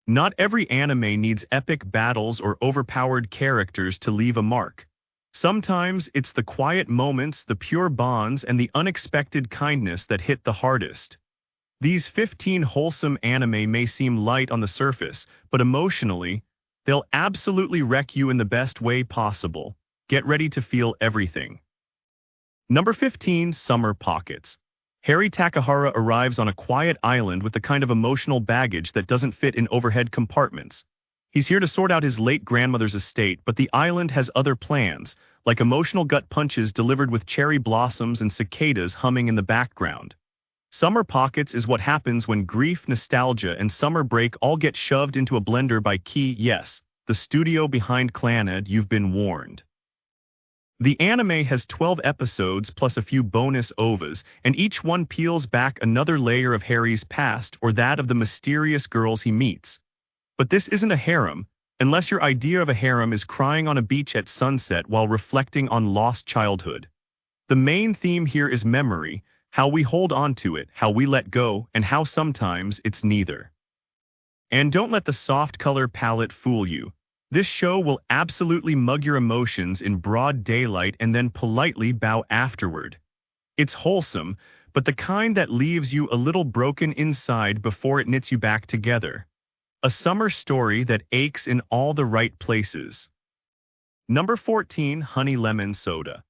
Not every anime needs epic battles or overpowered characters to leave a mark. Sometimes it's the quiet moments, the pure bonds, and the unexpected kindness that hit the hardest. These 15 wholesome anime may seem light on the surface, but emotionally, they'll absolutely wreck you in the best way possible. Get ready to feel everything. Number 15, Summer Pockets. Harry Takahara arrives on a quiet island with the kind of emotional baggage that doesn't fit in overhead compartments. He's here to sort out his late grandmother's estate, but the island has other plans, like emotional gut punches delivered with cherry blossoms and cicadas humming in the background. Summer Pockets is what happens when grief, nostalgia, and summer break all get shoved into a blender by yes, the studio behind Clannad. You've been warned. The anime has 12 episodes plus a few bonus OVAs, and each one peels back another layer of Harry's past or that of the mysterious girls he meets. But this isn't a harem, unless your idea of a harem is crying on a beach at sunset while reflecting on lost childhood. The main theme here is memory, how we hold on to it, how we let go, and how sometimes it's neither. And don't let the soft color palette fool you. This show will absolutely mug your emotions in broad daylight and then politely bow afterward. It's wholesome, but the kind that leaves you a little broken inside before it knits you back together. A summer story that aches in all the right places. Number 14, Honey Lemon Soda.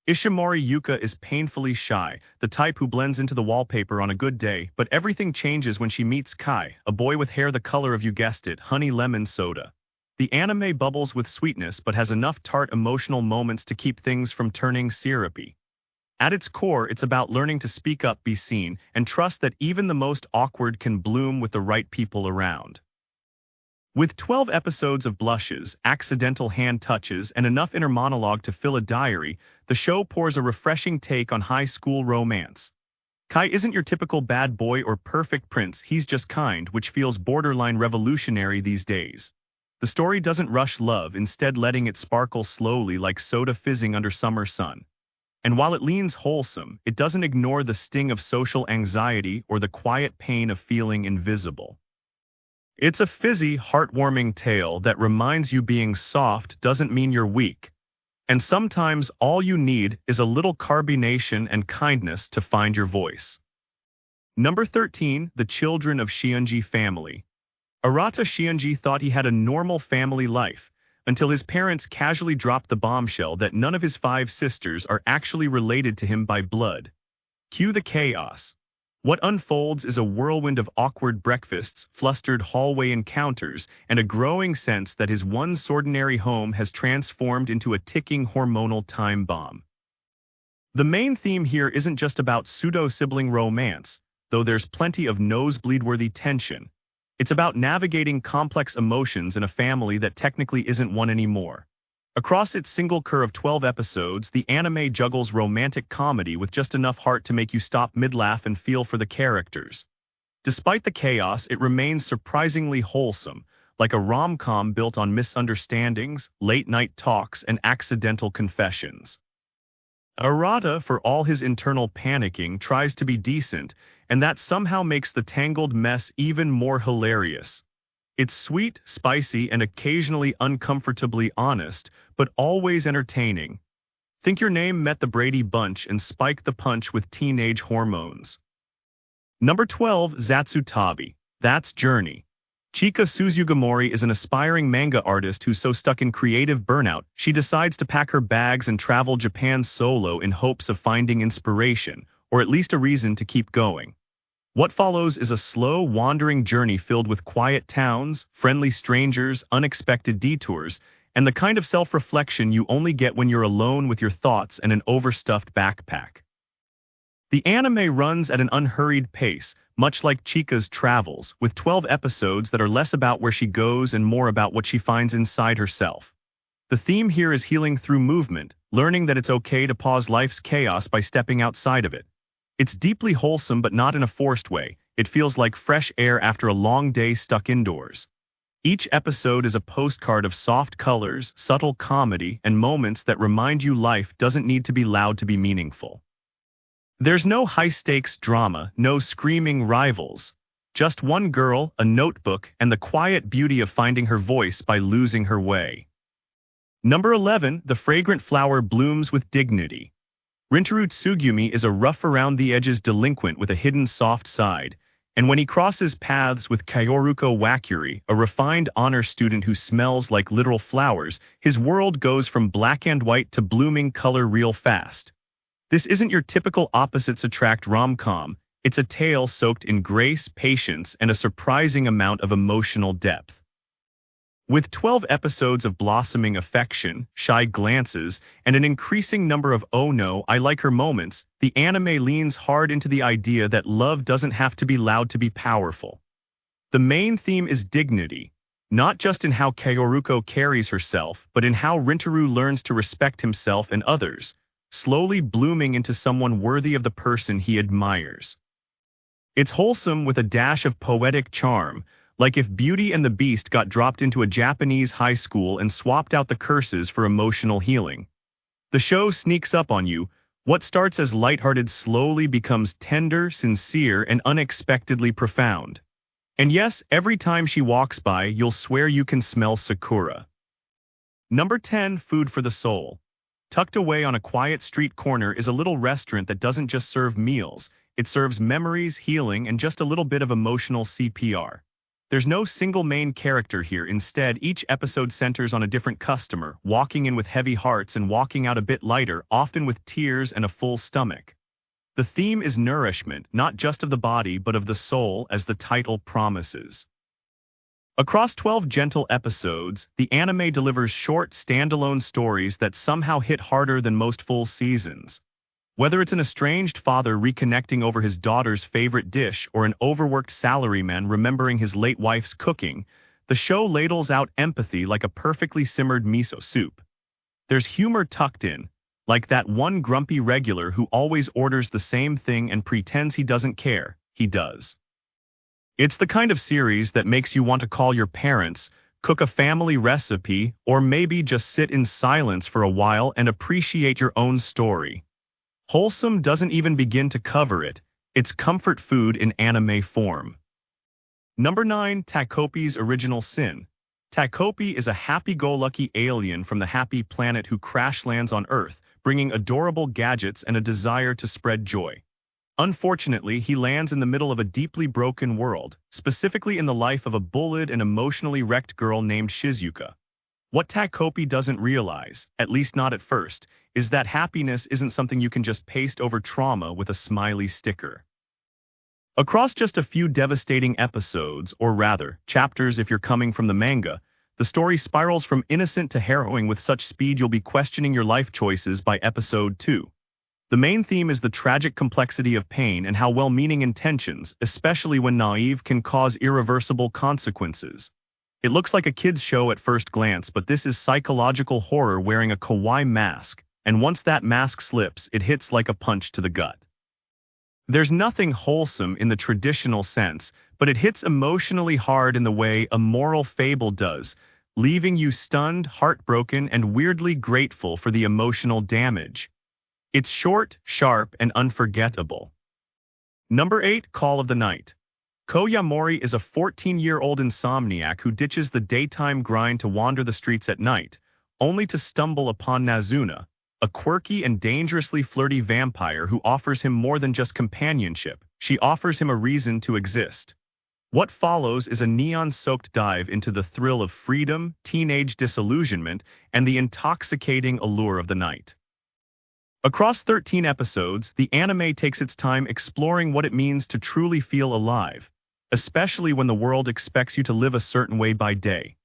Ishimori Yuka is painfully shy, the type who blends into the wallpaper on a good day, but everything changes when she meets Kai, a boy with hair the color of, you guessed it, honey lemon soda. The anime bubbles with sweetness but has enough tart emotional moments to keep things from turning syrupy. At its core, it's about learning to speak up, be seen, and trust that even the most awkward can bloom with the right people around. With 12 episodes of blushes, accidental hand touches, and enough inner monologue to fill a diary, the show pours a refreshing take on high school romance. Kai isn't your typical bad boy or perfect prince, he's just kind, which feels borderline revolutionary these days. The story doesn't rush love, instead letting it sparkle slowly like soda fizzing under summer sun. And while it leans wholesome, it doesn't ignore the sting of social anxiety or the quiet pain of feeling invisible. It's a fizzy, heartwarming tale that reminds you being soft doesn't mean you're weak. And sometimes all you need is a little carbonation and kindness to find your voice. Number 13, The Children of Shionji Family. Arata Shionji thought he had a normal family life, until his parents casually dropped the bombshell that none of his 5 sisters are actually related to him by blood. Cue the chaos. What unfolds is a whirlwind of awkward breakfasts, flustered hallway encounters, and a growing sense that his once ordinary home has transformed into a ticking hormonal time bomb. The main theme here isn't just about pseudo-sibling romance, though there's plenty of nosebleed-worthy tension. It's about navigating complex emotions in a family that technically isn't one anymore. Across its single cur of 12 episodes, the anime juggles romantic comedy with just enough heart to make you stop mid-laugh and feel for the characters. Despite the chaos, it remains surprisingly wholesome, like a rom-com built on misunderstandings, late-night talks, and accidental confessions. Arata, for all his internal panicking, tries to be decent, and that somehow makes the tangled mess even more hilarious. It's sweet, spicy, and occasionally uncomfortably honest, but always entertaining. Think Your Name met the Brady Bunch and spiked the punch with teenage hormones. Number 12, Zatsutabi. That's Journey. Chika Suzugamori is an aspiring manga artist who's so stuck in creative burnout, she decides to pack her bags and travel Japan solo in hopes of finding inspiration, or at least a reason to keep going. What follows is a slow, wandering journey filled with quiet towns, friendly strangers, unexpected detours, and the kind of self-reflection you only get when you're alone with your thoughts and an overstuffed backpack. The anime runs at an unhurried pace, much like Chika's travels, with 12 episodes that are less about where she goes and more about what she finds inside herself. The theme here is healing through movement, learning that it's okay to pause life's chaos by stepping outside of it. It's deeply wholesome but not in a forced way. It feels like fresh air after a long day stuck indoors. Each episode is a postcard of soft colors, subtle comedy, and moments that remind you life doesn't need to be loud to be meaningful. There's no high-stakes drama, no screaming rivals. Just one girl, a notebook, and the quiet beauty of finding her voice by losing her way. Number 11, the fragrant flower blooms with dignity. Rintaro Tsugumi is a rough-around-the-edges delinquent with a hidden soft side, and when he crosses paths with Kyoruko Wakuri, a refined honor student who smells like literal flowers, his world goes from black and white to blooming color real fast. This isn't your typical opposites attract rom-com, it's a tale soaked in grace, patience, and a surprising amount of emotional depth. With 12 episodes of blossoming affection, shy glances, and an increasing number of "oh no, I like her" moments, the anime leans hard into the idea that love doesn't have to be loud to be powerful. The main theme is dignity, not just in how Kyoruko carries herself, but in how Rintaro learns to respect himself and others, slowly blooming into someone worthy of the person he admires. It's wholesome with a dash of poetic charm, like if Beauty and the Beast got dropped into a Japanese high school and swapped out the curses for emotional healing. The show sneaks up on you. What starts as lighthearted slowly becomes tender, sincere, and unexpectedly profound. And yes, every time she walks by, you'll swear you can smell Sakura. Number 10, Food for the Soul. Tucked away on a quiet street corner is a little restaurant that doesn't just serve meals, it serves memories, healing, and just a little bit of emotional CPR. There's no single main character here. Instead, each episode centers on a different customer, walking in with heavy hearts and walking out a bit lighter, often with tears and a full stomach. The theme is nourishment, not just of the body but of the soul, as the title promises. Across 12 gentle episodes, the anime delivers short, standalone stories that somehow hit harder than most full seasons. Whether it's an estranged father reconnecting over his daughter's favorite dish or an overworked salaryman remembering his late wife's cooking, the show ladles out empathy like a perfectly simmered miso soup. There's humor tucked in, like that one grumpy regular who always orders the same thing and pretends he doesn't care. He does. It's the kind of series that makes you want to call your parents, cook a family recipe, or maybe just sit in silence for a while and appreciate your own story. Wholesome doesn't even begin to cover it. It's comfort food in anime form. Number 9, Takopi's Original Sin. Takopi is a happy-go-lucky alien from the happy planet who crash lands on Earth, bringing adorable gadgets and a desire to spread joy. Unfortunately, he lands in the middle of a deeply broken world, specifically in the life of a bullied and emotionally wrecked girl named Shizuka. What Takopi doesn't realize, at least not at first, is that happiness isn't something you can just paste over trauma with a smiley sticker. Across just a few devastating episodes, or rather, chapters if you're coming from the manga, the story spirals from innocent to harrowing with such speed you'll be questioning your life choices by episode 2. The main theme is the tragic complexity of pain and how well-meaning intentions, especially when naive, can cause irreversible consequences. It looks like a kid's show at first glance, but this is psychological horror wearing a kawaii mask, and once that mask slips, it hits like a punch to the gut. There's nothing wholesome in the traditional sense, but it hits emotionally hard in the way a moral fable does, leaving you stunned, heartbroken, and weirdly grateful for the emotional damage. It's short, sharp, and unforgettable. Number 8, Call of the Night. Koyamori is a 14-year-old insomniac who ditches the daytime grind to wander the streets at night, only to stumble upon Nazuna, a quirky and dangerously flirty vampire who offers him more than just companionship. She offers him a reason to exist. What follows is a neon-soaked dive into the thrill of freedom, teenage disillusionment, and the intoxicating allure of the night. Across 13 episodes, the anime takes its time exploring what it means to truly feel alive, especially when the world expects you to live a certain way by day.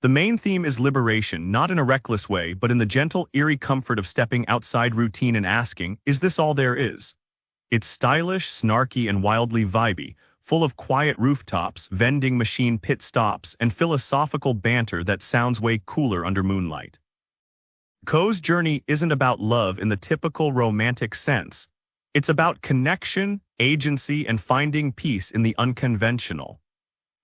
The main theme is liberation, not in a reckless way, but in the gentle, eerie comfort of stepping outside routine and asking, is this all there is? It's stylish, snarky, and wildly vibey, full of quiet rooftops, vending machine pit stops, and philosophical banter that sounds way cooler under moonlight. Ko's journey isn't about love in the typical romantic sense. It's about connection, agency, and finding peace in the unconventional.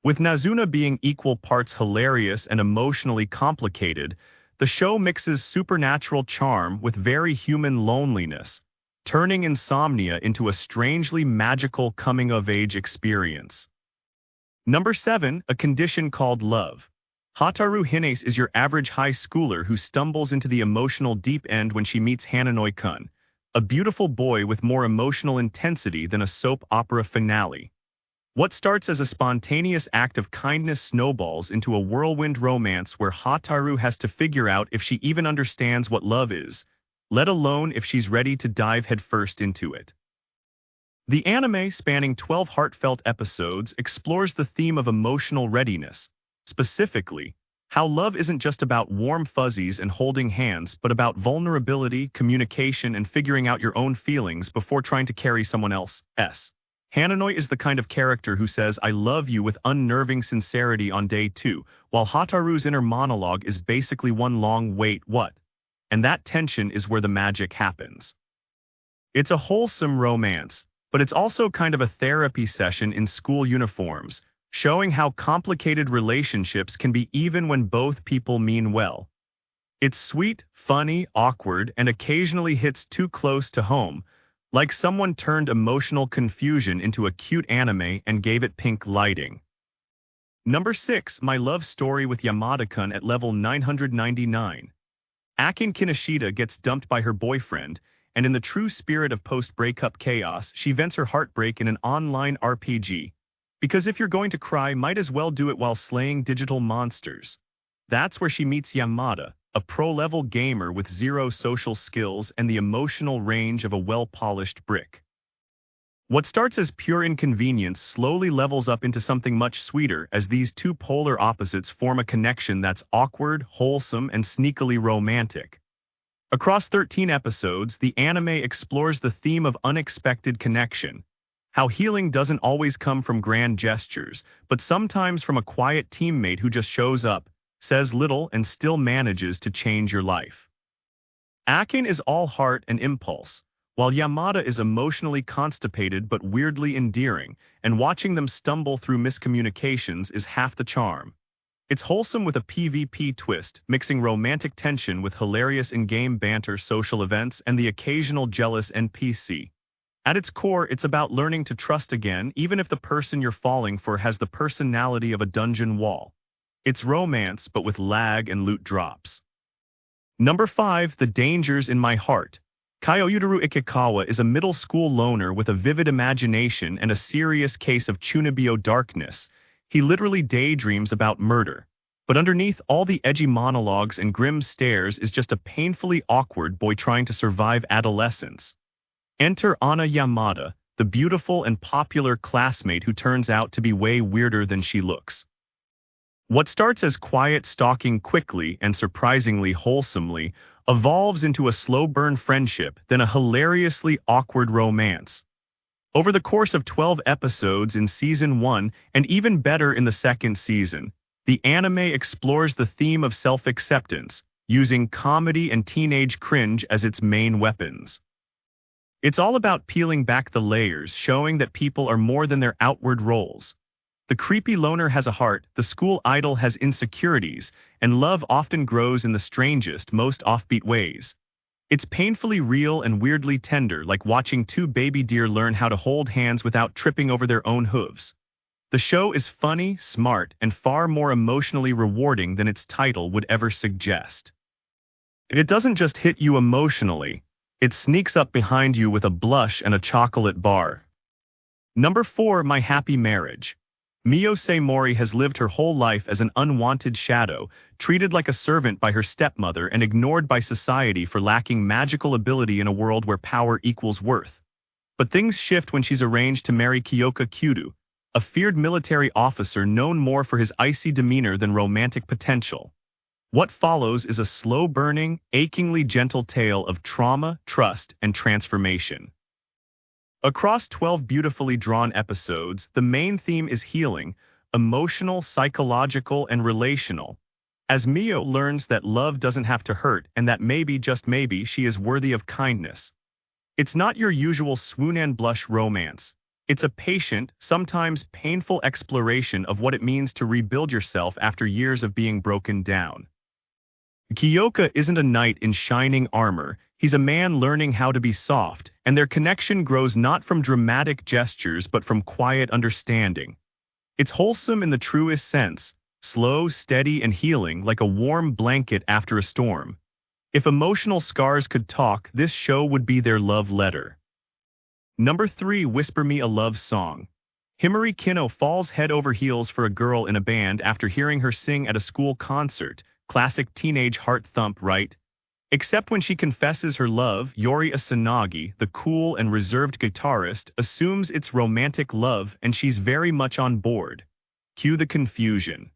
With Nazuna being equal parts hilarious and emotionally complicated, the show mixes supernatural charm with very human loneliness, turning insomnia into a strangely magical coming-of-age experience. Number 7, a condition called love. Hataru Hines is your average high schooler who stumbles into the emotional deep end when she meets Hananoi-kun, a beautiful boy with more emotional intensity than a soap opera finale. What starts as a spontaneous act of kindness snowballs into a whirlwind romance where Hataru has to figure out if she even understands what love is, let alone if she's ready to dive headfirst into it. The anime, spanning 12 heartfelt episodes, explores the theme of emotional readiness. Specifically, how love isn't just about warm fuzzies and holding hands, but about vulnerability, communication, and figuring out your own feelings before trying to carry someone else's. Hananoi is the kind of character who says, "I love you" with unnerving sincerity on day 2, while Hataru's inner monologue is basically one long "wait, what?" And that tension is where the magic happens. It's a wholesome romance, but it's also kind of a therapy session in school uniforms, showing how complicated relationships can be even when both people mean well. It's sweet, funny, awkward, and occasionally hits too close to home, like someone turned emotional confusion into a cute anime and gave it pink lighting. Number 6, my love story with Yamada-kun at level 999. Akin Kinoshita gets dumped by her boyfriend, and in the true spirit of post-breakup chaos, she vents her heartbreak in an online RPG. Because if you're going to cry, might as well do it while slaying digital monsters. That's where she meets Yamada, a pro-level gamer with zero social skills and the emotional range of a well-polished brick. What starts as pure inconvenience slowly levels up into something much sweeter as these two polar opposites form a connection that's awkward, wholesome, and sneakily romantic. Across 13 episodes, the anime explores the theme of unexpected connection, how healing doesn't always come from grand gestures, but sometimes from a quiet teammate who just shows up, says little, and still manages to change your life. Akin is all heart and impulse, while Yamada is emotionally constipated but weirdly endearing, and watching them stumble through miscommunications is half the charm. It's wholesome with a PvP twist, mixing romantic tension with hilarious in-game banter, social events, and the occasional jealous NPC. At its core, it's about learning to trust again, even if the person you're falling for has the personality of a dungeon wall. It's romance, but with lag and loot drops. Number 5, The Dangers in My Heart. Kyoyutaru Ikikawa is a middle school loner with a vivid imagination and a serious case of Chunibyo darkness. He literally daydreams about murder. But underneath all the edgy monologues and grim stares is just a painfully awkward boy trying to survive adolescence. Enter Ana Yamada, the beautiful and popular classmate who turns out to be way weirder than she looks. What starts as quiet stalking quickly and surprisingly wholesomely evolves into a slow-burn friendship, then a hilariously awkward romance. Over the course of 12 episodes in Season 1, and even better in the second season, the anime explores the theme of self-acceptance, using comedy and teenage cringe as its main weapons. It's all about peeling back the layers, showing that people are more than their outward roles. The creepy loner has a heart, the school idol has insecurities, and love often grows in the strangest, most offbeat ways. It's painfully real and weirdly tender, like watching two baby deer learn how to hold hands without tripping over their own hooves. The show is funny, smart, and far more emotionally rewarding than its title would ever suggest. It doesn't just hit you emotionally, it sneaks up behind you with a blush and a chocolate bar. Number 4, My Happy Marriage. Miyose Mori has lived her whole life as an unwanted shadow, treated like a servant by her stepmother and ignored by society for lacking magical ability in a world where power equals worth. But things shift when she's arranged to marry Kyoka Kyuru, a feared military officer known more for his icy demeanor than romantic potential. What follows is a slow-burning, achingly gentle tale of trauma, trust, and transformation. Across 12 beautifully drawn episodes, the main theme is healing, emotional, psychological, and relational. As Mio learns that love doesn't have to hurt and that maybe, just maybe, she is worthy of kindness. It's not your usual swoon and blush romance. It's a patient, sometimes painful exploration of what it means to rebuild yourself after years of being broken down. Kyoka isn't a knight in shining armor, he's a man learning how to be soft, and their connection grows not from dramatic gestures but from quiet understanding. It's wholesome in the truest sense, slow, steady, and healing like a warm blanket after a storm. If emotional scars could talk, this show would be their love letter. Number 3. Whisper Me a Love Song. Himari Kino falls head over heels for a girl in a band after hearing her sing at a school concert. Classic teenage heart thump, right? Except when she confesses her love, Yori Asanagi, the cool and reserved guitarist, assumes it's romantic love and she's very much on board. Cue the confusion.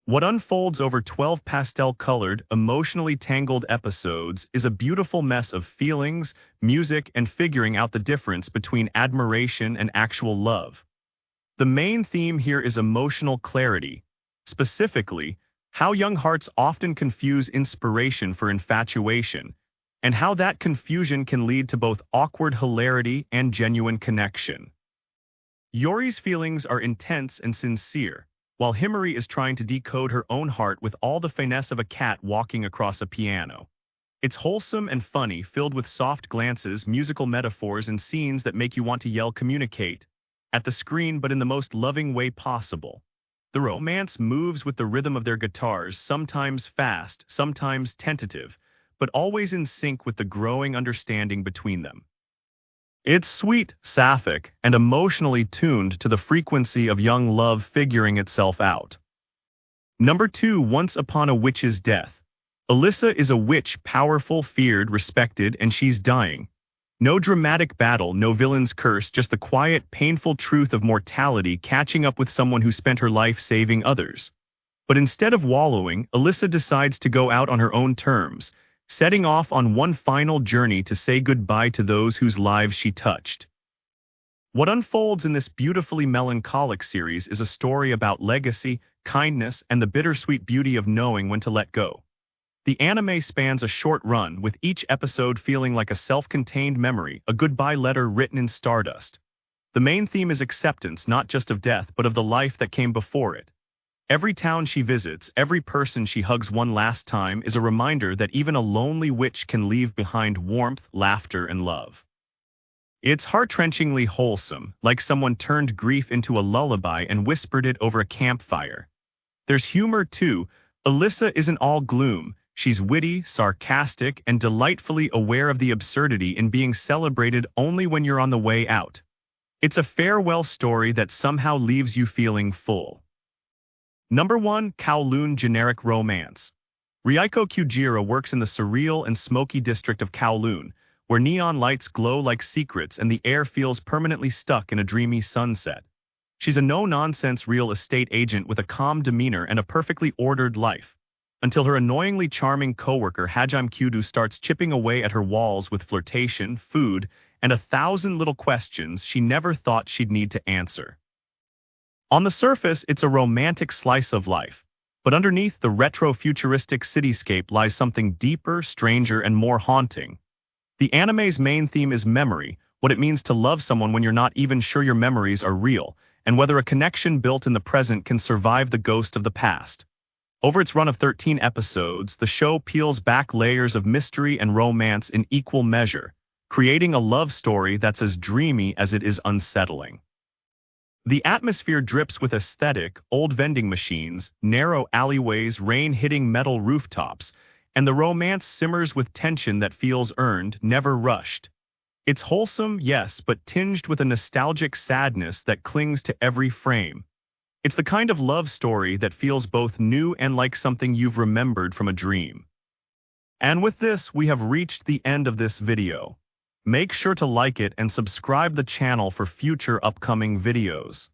What unfolds over 12 pastel-colored, emotionally tangled episodes is a beautiful mess of feelings, music, and figuring out the difference between admiration and actual love. The main theme here is emotional clarity. Specifically, how young hearts often confuse inspiration for infatuation, and how that confusion can lead to both awkward hilarity and genuine connection. Yori's feelings are intense and sincere, while Himari is trying to decode her own heart with all the finesse of a cat walking across a piano. It's wholesome and funny, filled with soft glances, musical metaphors, and scenes that make you want to yell "communicate" at the screen, but in the most loving way possible. The romance moves with the rhythm of their guitars, sometimes fast, sometimes tentative, but always in sync with the growing understanding between them. It's sweet, sapphic, and emotionally tuned to the frequency of young love figuring itself out. Number 2. Once Upon a Witch's Death. Alyssa is a witch, powerful, feared, respected, and she's dying. No dramatic battle, no villain's curse, just the quiet, painful truth of mortality catching up with someone who spent her life saving others. But instead of wallowing, Alyssa decides to go out on her own terms, setting off on one final journey to say goodbye to those whose lives she touched. What unfolds in this beautifully melancholic series is a story about legacy, kindness, and the bittersweet beauty of knowing when to let go. The anime spans a short run, with each episode feeling like a self-contained memory, a goodbye letter written in stardust. The main theme is acceptance, not just of death, but of the life that came before it. Every town she visits, every person she hugs one last time is a reminder that even a lonely witch can leave behind warmth, laughter, and love. It's heart-wrenchingly wholesome, like someone turned grief into a lullaby and whispered it over a campfire. There's humor too. Alyssa isn't all gloom. She's witty, sarcastic, and delightfully aware of the absurdity in being celebrated only when you're on the way out. It's a farewell story that somehow leaves you feeling full. Number 1. Kowloon Generic Romance. Ryuko Kujira works in the surreal and smoky district of Kowloon, where neon lights glow like secrets and the air feels permanently stuck in a dreamy sunset. She's a no-nonsense real estate agent with a calm demeanor and a perfectly ordered life, until her annoyingly charming coworker Hajime Kyudo starts chipping away at her walls with flirtation, food, and 1,000 little questions she never thought she'd need to answer. On the surface, it's a romantic slice of life, but underneath the retro-futuristic cityscape lies something deeper, stranger, and more haunting. The anime's main theme is memory, what it means to love someone when you're not even sure your memories are real, and whether a connection built in the present can survive the ghost of the past. Over its run of 13 episodes, the show peels back layers of mystery and romance in equal measure, creating a love story that's as dreamy as it is unsettling. The atmosphere drips with aesthetic, old vending machines, narrow alleyways, rain-hitting metal rooftops, and the romance simmers with tension that feels earned, never rushed. It's wholesome, yes, but tinged with a nostalgic sadness that clings to every frame. It's the kind of love story that feels both new and like something you've remembered from a dream. And with this, we have reached the end of this video. Make sure to like it and subscribe the channel for future upcoming videos.